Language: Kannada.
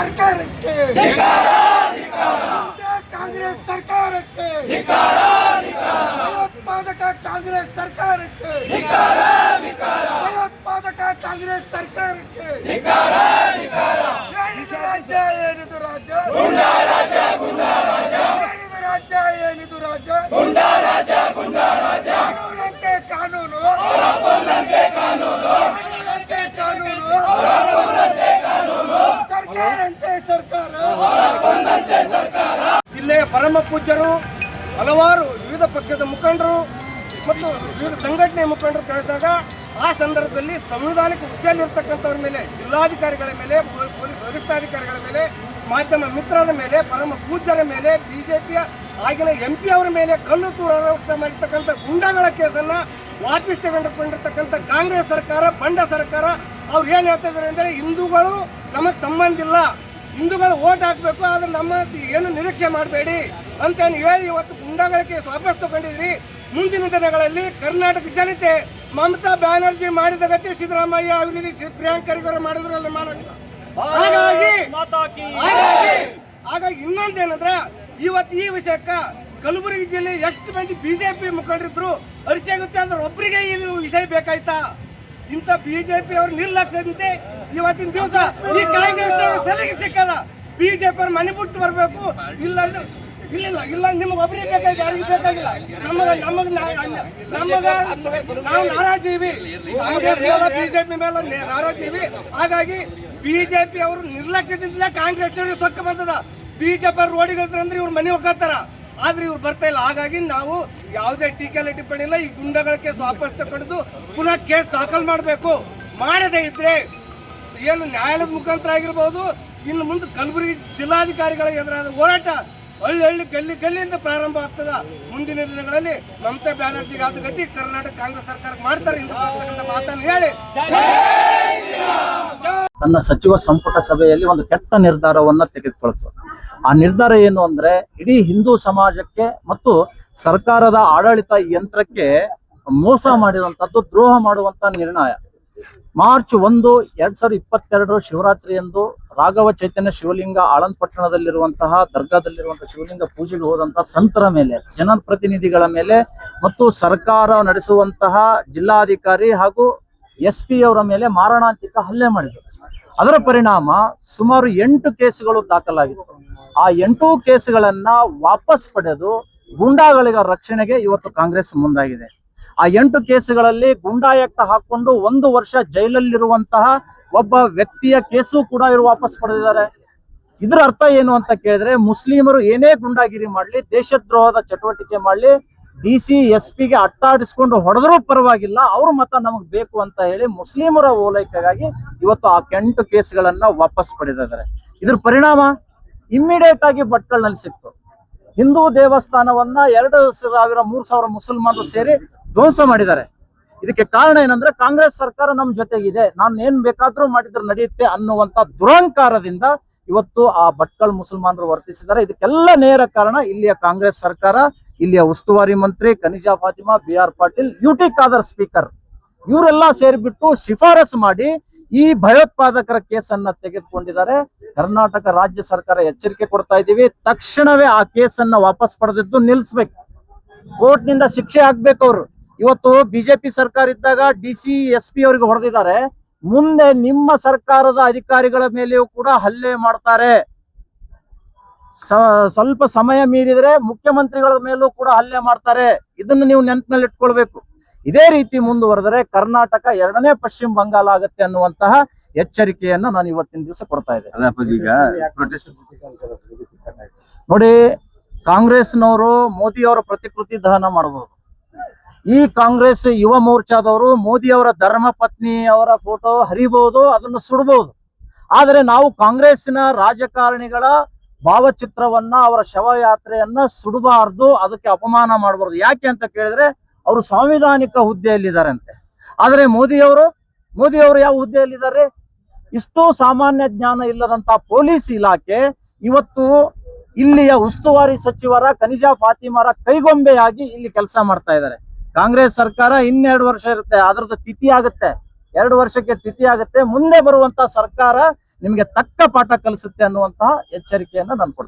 ಸರ್ಕಾರಕ್ಕೆ ಕಾಂಗ್ರೆಸ್ ಸರ್ಕಾರಕ್ಕೆ ಭಯೋತ್ಪಾದಕ ಕಾಂಗ್ರೆಸ್ ಸರ್ಕಾರಕ್ಕೆ ಭಯೋತ್ಪಾದಕ ಕಾಂಗ್ರೆಸ್ ಸರ್ಕಾರಕ್ಕೆ ಏನಿದು ರಾಜ್ಯ ಏನಿದು ರಾಜ್ಯ ಏನಿದು ರಾಜ್ಯ ಏನಿದು ರಾಜ್ಯ ಕಾನೂನಂತೆ ಕಾನೂನು ಕಾನೂನಂತೆ ಕಾನೂನು ಸರ್ಕಾರಂತೆ ಸರ್ಕಾರ ಜಿಲ್ಲೆಯ ಪರಮ ಪೂಜ್ಯರು ಹಲವಾರು ವಿವಿಧ ಪಕ್ಷದ ಮುಖಂಡರು ಮತ್ತು ವಿವಿಧ ಸಂಘಟನೆಯ ಮುಖಂಡರು ಕಳೆದಾಗ ಆ ಸಂದರ್ಭದಲ್ಲಿ ಸಂವಿಧಾನಿಕ ಹುದ್ದೆಯಲ್ಲಿರ್ತಕ್ಕಂಥವ್ರ ಮೇಲೆ ಜಿಲ್ಲಾಧಿಕಾರಿಗಳ ಮೇಲೆ ಪೊಲೀಸ್ ವರಿಷ್ಠಾಧಿಕಾರಿಗಳ ಮೇಲೆ ಮಾಧ್ಯಮ ಮಿತ್ರರ ಮೇಲೆ ಪರಮ ಪೂಜ್ಯರ ಮೇಲೆ ಬಿಜೆಪಿಯ ಆಗಿನ MP ಅವರ ಮೇಲೆ ಕಲ್ಲು ತೂರಾಟ ಮಾಡಿರ್ತಕ್ಕಂಥ ಗುಂಡಾಗಳ ಕೇಸನ್ನ ವಾಪಸ್ ತಗೊಂಡಿರ್ತಕ್ಕಂಥ ಕಾಂಗ್ರೆಸ್ ಸರ್ಕಾರ ಬಂಡ ಸರ್ಕಾರ ಅವ್ರು ಏನು ಹೇಳ್ತಾ ಇದ್ದಾರೆ ಅಂದರೆ ಹಿಂದೂಗಳು ನಮಗೆ ಸಂಬಂಧ ಇಲ್ಲ, ಹಿಂದೂಗಳು ಓಟ್ ಹಾಕಬೇಕು, ಆದ್ರೆ ನಮ್ಮ ಏನು ನಿರೀಕ್ಷೆ ಮಾಡಬೇಡಿ ಅಂತ ಹೇಳಿ ಇವತ್ತು ಗುಂಡಾಗಳ ಕೇಸ್ ವಾಪಸ್ ತಗೊಂಡಿದ್ರಿ. ಮುಂದಿನ ದಿನಗಳಲ್ಲಿ ಕರ್ನಾಟಕ ಜನತೆ ಮಮತಾ ಬ್ಯಾನರ್ಜಿ ಮಾಡಿದ ಗತಿ ಸಿದ್ದರಾಮಯ್ಯ ಅವರಿಗೆ ಪ್ರಿಯಾಂಕ್ ಖರ್ಗೆ ಮಾಡಿದ್ರಲ್ಲ ಹಾಗಾಗಿ ಇನ್ನೊಂದೇನಂದ್ರೆ ಇವತ್ತು ಈ ವಿಷಯಕ್ಕ ಕಲಬುರಗಿ ಜಿಲ್ಲೆ ಎಷ್ಟು ಮಂದಿ ಬಿಜೆಪಿ ಮುಖಂಡರಿದ್ರು ಅರಿಸಿಯಾಗುತ್ತೆ ಅಂದ್ರೆ ಒಬ್ಬರಿಗೆ ಈ ವಿಷಯ ಬೇಕಾಯ್ತಾ? ಇಂಥ ಬಿಜೆಪಿ ಅವ್ರ ನಿರ್ಲಕ್ಷ್ಯದಂತೆ ಇವತ್ತಿನ ದಿವಸ ಈ ಕಾಂಗ್ರೆಸ್ ಸಲಿಗೆ ಸಿಕ್ಕದ ಬಿಜೆಪಿ ಅವ್ರ ಮನೆ ಬಿಟ್ಟು ಬರಬೇಕು, ಇಲ್ಲಾಂದ್ರೆ ಇಲ್ಲ ನಿಮ್ಗೆ ಒಬ್ಬರಿಗೆ ಬೇಕಾಗಿದೆ, ಯಾರಿಗೆ ಬೇಕಾಗಿಲ್ಲ. ನಾವು ನಾರಾಜೀವಿ, ಬಿಜೆಪಿ ಮೇಲೆ ನಾರಾಜೀವಿ. ಹಾಗಾಗಿ ಬಿಜೆಪಿ ಅವರು ನಿರ್ಲಕ್ಷ್ಯದಿಂದಲೇ ಕಾಂಗ್ರೆಸ್ನವ್ರಿಗೆ ಸೊಕ್ಕ ಬಂದದ. ಬಿಜೆಪಿ ಅವ್ರು ರೋಡಿಗಳಿದ್ರೆ ಇವ್ರ ಮನೆ ಹೋಗ್ತಾರ, ಆದ್ರೆ ಇವ್ರು ಬರ್ತಾ ಇಲ್ಲ. ಹಾಗಾಗಿ ನಾವು ಯಾವುದೇ ಟೀಕೆ ಟಿಪ್ಪಣಿ ಇಲ್ಲ, ಈ ಗುಂಡಗಳ ಕೇಸ್ ವಾಪಸ್ ತಗೊಂಡು ಪುನಃ ಕೇಸ್ ದಾಖಲು ಮಾಡಬೇಕು. ಮಾಡದೇ ಇದ್ರೆ ಏನು ನ್ಯಾಯಾಲಯದ ಮುಖಾಂತರ ಆಗಿರ್ಬೋದು, ಇನ್ನು ಮುಂದೆ ಕಲಬುರಗಿ ಜಿಲ್ಲಾಧಿಕಾರಿಗಳ ಎದುರಾದ ಹೋರಾಟ ಹಳ್ಳಿ ಗಲ್ಲಿಯಿಂದ ಪ್ರಾರಂಭ ಆಗ್ತದ. ಮುಂದಿನ ದಿನಗಳಲ್ಲಿ ಮಮತಾ ಬ್ಯಾನರ್ಜಿಗೆ ಆದ ಗತಿ ಕರ್ನಾಟಕ ಕಾಂಗ್ರೆಸ್ ಸರ್ಕಾರಕ್ಕೆ ಮಾಡ್ತಾರೆ ಎಂದು ಮಾತನ್ನು ಹೇಳಿ ತನ್ನ ಸಚಿವ ಸಂಪುಟ ಸಭೆಯಲ್ಲಿ ಒಂದು ಕೆಟ್ಟ ನಿರ್ಧಾರವನ್ನ ತೆಗೆದುಕೊಳ್ತು. ಆ ನಿರ್ಧಾರ ಏನು ಅಂದ್ರೆ ಇಡೀ ಹಿಂದೂ ಸಮಾಜಕ್ಕೆ ಮತ್ತು ಸರ್ಕಾರದ ಆಡಳಿತ ಯಂತ್ರಕ್ಕೆ ಮೋಸ ಮಾಡಿರುವಂತದ್ದು, ದ್ರೋಹ ಮಾಡುವಂತ ನಿರ್ಣಯ. ಮಾರ್ಚ್ 1, 2022 ಶಿವರಾತ್ರಿಯಂದು ರಾಘವ ಚೈತನ್ಯ ಶಿವಲಿಂಗ ಆಳಂದ್ ಪಟ್ಟಣದಲ್ಲಿರುವಂತಹ ದರ್ಗಾದಲ್ಲಿರುವಂತಹ ಶಿವಲಿಂಗ ಪೂಜೆಗೆ ಹೋದಂತಹ ಸಂತರ ಮೇಲೆ, ಜನಪ್ರತಿನಿಧಿಗಳ ಮೇಲೆ ಮತ್ತು ಸರ್ಕಾರ ನಡೆಸುವಂತಹ ಜಿಲ್ಲಾಧಿಕಾರಿ ಹಾಗೂ SP ಅವರ ಮೇಲೆ ಮಾರಣಾಂತಿಕ ಹಲ್ಲೆ ಮಾಡಿದರು. ಅದರ ಪರಿಣಾಮ ಸುಮಾರು 8 ಕೇಸುಗಳು ದಾಖಲಾಗಿತ್ತು. ಆ 8 ಕೇಸುಗಳನ್ನ ವಾಪಸ್ ಪಡೆದು ಗೂಂಡಾಗಳಿಗ ರಕ್ಷಣೆಗೆ ಇವತ್ತು ಕಾಂಗ್ರೆಸ್ ಮುಂದಾಗಿದೆ. ಆ 8 ಕೇಸುಗಳಲ್ಲಿ ಗೂಂಡಾ ಆಕ್ಟ್ ಹಾಕೊಂಡು 1 ವರ್ಷ ಜೈಲಲ್ಲಿರುವಂತಹ ಒಬ್ಬ ವ್ಯಕ್ತಿಯ ಕೇಸು ಕೂಡ ಇವರು ವಾಪಸ್ ಪಡೆದಿದ್ದಾರೆ. ಇದರ ಅರ್ಥ ಏನು ಅಂತ ಕೇಳಿದ್ರೆ, ಮುಸ್ಲಿಮರು ಏನೇ ಗುಂಡಾಗಿರಿ ಮಾಡಲಿ, ದೇಶದ್ರೋಹದ ಚಟುವಟಿಕೆ ಮಾಡಲಿ, DC SP ಗೆ ಅಟ್ಟಾಡಿಸ್ಕೊಂಡು ಹೊಡೆದ್ರೂ ಪರವಾಗಿಲ್ಲ, ಅವ್ರ ಮತ ನಮಗ್ ಬೇಕು ಅಂತ ಹೇಳಿ ಮುಸ್ಲಿಮರ ಓಲೈಕೆಗಾಗಿ ಇವತ್ತು ಆ 8 ಕೇಸ್ಗಳನ್ನ ವಾಪಸ್ ಪಡೆದಿದ್ದಾರೆ. ಇದ್ರ ಪರಿಣಾಮ ಇಮ್ಮಿಡಿಯೇಟ್ ಆಗಿ ಭಟ್ಕಳ್ನಲ್ಲಿ ಸಿಕ್ತು. ಹಿಂದೂ ದೇವಸ್ಥಾನವನ್ನ 2,000-3,000 ಮುಸಲ್ಮಾನರು ಸೇರಿ ಧ್ವಂಸ ಮಾಡಿದ್ದಾರೆ. ಇದಕ್ಕೆ ಕಾರಣ ಏನಂದ್ರೆ ಕಾಂಗ್ರೆಸ್ ಸರ್ಕಾರ ನಮ್ಮ ಜೊತೆಗಿದೆ, ನಾನು ಏನ್ ಬೇಕಾದ್ರೂ ಮಾಡಿದ್ರೆ ನಡೆಯುತ್ತೆ ಅನ್ನುವಂತ ದುರಹಂಕಾರದಿಂದ ಇವತ್ತು ಆ ಭಟ್ಕಳ ಮುಸಲ್ಮಾನರು ವರ್ತಿಸಿದ್ದಾರೆ. ಇದಕ್ಕೆಲ್ಲ ನೇರ ಕಾರಣ ಇಲ್ಲಿಯ ಕಾಂಗ್ರೆಸ್ ಸರ್ಕಾರ, ಇಲ್ಲಿಯ ಉಸ್ತುವಾರಿ ಮಂತ್ರಿ Kaneez Fatima, BR Patil, UT Khader speaker, ಇವರೆಲ್ಲ ಸೇರಿಬಿಟ್ಟು ಶಿಫಾರಸು ಮಾಡಿ ಈ ಭಯೋತ್ಪಾದಕರ ಕೇಸನ್ನ ತೆಗೆದುಕೊಂಡಿದ್ದಾರೆ. ಕರ್ನಾಟಕ ರಾಜ್ಯ ಸರ್ಕಾರ ಎಚ್ಚರಿಕೆ ಕೊಡ್ತಾ ಇದ್ದೀವಿ, ತಕ್ಷಣವೇ ಆ ಕೇಸನ್ನ ವಾಪಸ್ ಪಡೆದಿದ್ದು ನಿಲ್ಲಿಸ್ಬೇಕು, ಕೋರ್ಟ್ನಿಂದ ಶಿಕ್ಷೆ ಆಗ್ಬೇಕು. ಅವರು ಇವತ್ತು ಬಿಜೆಪಿ ಸರ್ಕಾರ ಇದ್ದಾಗ DC SP ಅವರಿಗೆ ಹೊಡೆದಿದ್ದಾರೆ, ಮುಂದೆ ನಿಮ್ಮ ಸರ್ಕಾರದ ಅಧಿಕಾರಿಗಳ ಮೇಲೆಯೂ ಕೂಡ ಹಲ್ಲೆ ಮಾಡ್ತಾರೆ. ಸ್ವಲ್ಪ ಸಮಯ ಮೀರಿದ್ರೆ ಮುಖ್ಯಮಂತ್ರಿಗಳ ಮೇಲೂ ಕೂಡ ಹಲ್ಲೆ ಮಾಡ್ತಾರೆ. ಇದನ್ನು ನೀವು ನೆನಪಿನಲ್ಲಿ ಇಟ್ಕೊಳ್ಬೇಕು. ಇದೇ ರೀತಿ ಮುಂದುವರೆದರೆ ಕರ್ನಾಟಕ 2ನೇ ಪಶ್ಚಿಮ ಬಂಗಾಳ ಆಗುತ್ತೆ ಅನ್ನುವಂತಹ ಎಚ್ಚರಿಕೆಯನ್ನ ನಾನು ಇವತ್ತಿನ ದಿವಸ ಕೊಡ್ತಾ ಇದ್ದೇನೆ. ನೋಡಿ, ಕಾಂಗ್ರೆಸ್ನವರು ಮೋದಿ ಅವರ ಪ್ರತಿಕೃತಿ ದಹನ ಮಾಡಬಹುದು. ಈ ಕಾಂಗ್ರೆಸ್ ಯುವ ಮೋರ್ಚಾದವರು ಮೋದಿ ಅವರ ಧರ್ಮ ಪತ್ನಿ ಅವರ ಫೋಟೋ ಹರಿಬಹುದು, ಅದನ್ನು ಸುಡಬಹುದು. ಆದರೆ ನಾವು ಕಾಂಗ್ರೆಸ್ಸಿನ ರಾಜಕಾರಣಿಗಳ ಭಾವಚಿತ್ರವನ್ನ, ಅವರ ಶವಯಾತ್ರೆಯನ್ನ ಸುಡಬಾರ್ದು, ಅದಕ್ಕೆ ಅಪಮಾನ ಮಾಡಬಾರ್ದು. ಯಾಕೆ ಅಂತ ಕೇಳಿದ್ರೆ ಅವರು ಸಾಂವಿಧಾನಿಕ ಹುದ್ದೆಯಲ್ಲಿದ್ದಾರಂತೆ. ಆದರೆ ಮೋದಿ ಅವರು ಯಾವ ಹುದ್ದೆಯಲ್ಲಿದ್ದಾರೆ? ಇಷ್ಟು ಸಾಮಾನ್ಯ ಜ್ಞಾನ ಇಲ್ಲದಂತ ಪೊಲೀಸ್ ಇಲಾಖೆ ಇವತ್ತು ಇಲ್ಲಿಯ ಉಸ್ತುವಾರಿ ಸಚಿವರ ಕನಿಜಾ ಫಾತಿಮಾರ ಕೈಗೊಂಬೆಯಾಗಿ ಇಲ್ಲಿ ಕೆಲಸ ಮಾಡ್ತಾ ಇದ್ದಾರೆ. ಕಾಂಗ್ರೆಸ್ ಸರ್ಕಾರ 2 ವರ್ಷ ಇರುತ್ತೆ, ಅದರದ್ದು ತಿಥಿ ಆಗುತ್ತೆ, 2 ವರ್ಷಕ್ಕೆ ತಿಥಿ ಆಗುತ್ತೆ. ಮುಂದೆ ಬರುವಂತ ಸರ್ಕಾರ ನಿಮಗೆ ತಕ್ಕ ಪಾಠ ಕಲಿಸುತ್ತೆ ಅನ್ನುವಂತಹ ಎಚ್ಚರಿಕೆಯನ್ನ ನಾನು ಕೊಡ್ತೀನಿ.